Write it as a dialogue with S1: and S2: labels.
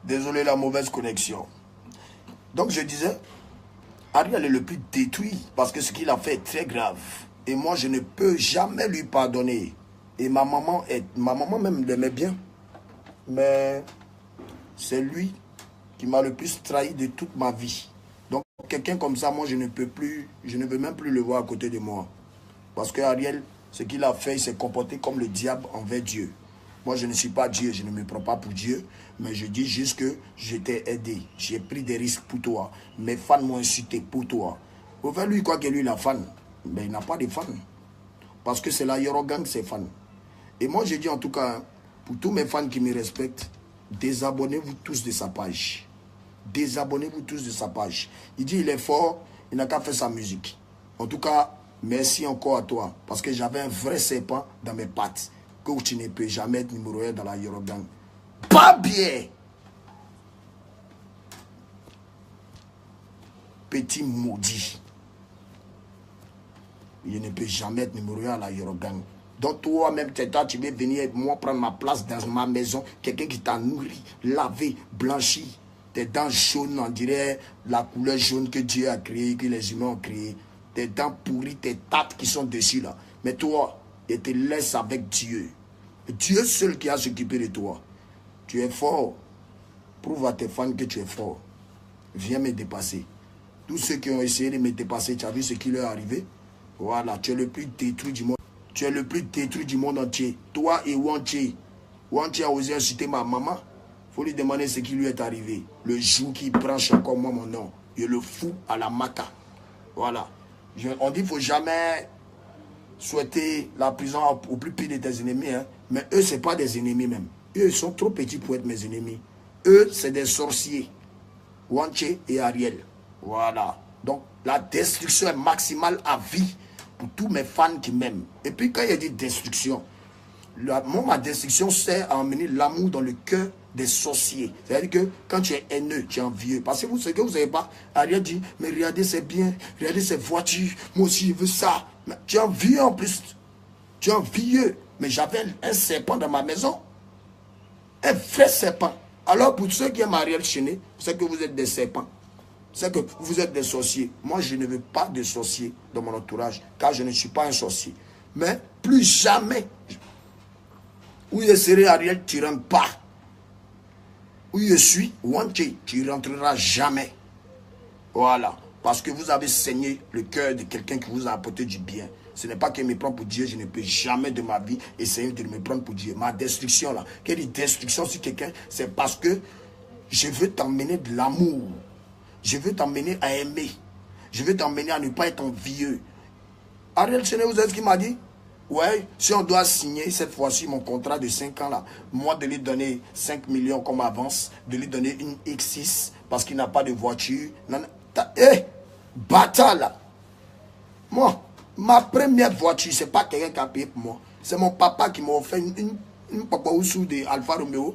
S1: Désolé la mauvaise connexion. Donc je disais, Ariel est le plus détruit parce que ce qu'il a fait est très grave. Et moi, je ne peux jamais lui pardonner. Et ma maman même l'aimait bien. Mais c'est lui qui m'a le plus trahi de toute ma vie. Donc quelqu'un comme ça, moi, je ne veux même plus le voir à côté de moi. Parce que Ariel, ce qu'il a fait, il s'est comporté comme le diable envers Dieu. Moi, je ne suis pas Dieu, je ne me prends pas pour Dieu, mais je dis juste que je t'ai aidé. J'ai pris des risques pour toi. Mes fans m'ont insulté pour toi. Au fait, lui, quoi que lui, la fan, mais il n'a pas de fans. Parce que c'est la Yorogang, ses fans. Et moi, je dis en tout cas, pour tous mes fans qui me respectent, désabonnez-vous tous de sa page. Désabonnez-vous tous de sa page. Il dit il est fort, il n'a qu'à faire sa musique. En tout cas, merci encore à toi. Parce que j'avais un vrai serpent dans mes pattes. Que tu ne peux jamais être numéro 1 dans la Yorogang. Pas bien. Petit maudit. Il ne peut jamais être numéro 1 à la Yorogang. Donc toi-même, tu veux venir moi prendre ma place dans ma maison. Quelqu'un qui t'a nourri, lavé, blanchi. Tes dents jaunes, on dirait la couleur jaune que Dieu a créée, que les humains ont créée. Tes dents pourries, tes tates qui sont dessus là. Mais toi, il te laisse avec Dieu. Dieu seul qui a s'occupé de toi. Tu es fort. Prouve à tes fans que tu es fort. Viens me dépasser. Tous ceux qui ont essayé de me dépasser, tu as vu ce qui leur est arrivé? Voilà, tu es le plus détruit du monde. Tu es le plus détruit du monde entier. Toi et Wanché. Wanché a osé insulter ma maman. Il faut lui demander ce qui lui est arrivé. Le jour qu'il branche encore moi mon nom. Il le fout à la maca. Voilà. On dit qu'il ne faut jamais souhaiter la prison au plus pire de tes ennemis. Hein. Mais eux, ce n'est pas des ennemis même. Eux, ils sont trop petits pour être mes ennemis. Eux, c'est des sorciers. Wanché et Ariel. Voilà. Donc, la destruction est maximale à vie pour tous mes fans qui m'aiment. Et puis, quand il y a dit destruction, ma destruction sert à emmener l'amour dans le cœur des sorciers. C'est-à-dire que quand tu es haineux, tu es envieux. Parce que ce que vous ne savez pas, Ariel dit, mais regardez c'est bien, regardez ces voitures, moi aussi je veux ça. Mais tu es envieux en plus. Tu es envieux. Mais j'avais un serpent dans ma maison. Un vrai serpent. Alors pour ceux qui aiment Ariel Chené, c'est que vous êtes des serpents. C'est que vous êtes des sorciers. Moi, je ne veux pas de sorciers dans mon entourage, car je ne suis pas un sorcier. Mais plus jamais, où je serai Ariel, tu ne rentres pas. Où je suis, Wanché, tu ne rentreras jamais. Voilà. Parce que vous avez saigné le cœur de quelqu'un qui vous a apporté du bien. Ce n'est pas qu'il me prend pour Dieu, je ne peux jamais de ma vie essayer de me prendre pour Dieu. Ma destruction là, quelle est destruction sur quelqu'un, c'est parce que je veux t'emmener de l'amour. Je veux t'emmener à aimer. Je veux t'emmener à ne pas être envieux. Ariel Chené, vous savez ce qu'il m'a dit? Ouais, si on doit signer cette fois-ci mon contrat de 5 ans là, moi de lui donner 5 millions comme avance, de lui donner une X6 parce qu'il n'a pas de voiture. Bâtard là. Moi, ma première voiture, c'est pas quelqu'un qui a payé pour moi. C'est mon papa qui m'a offert une papa Oussou de Alfa Romeo.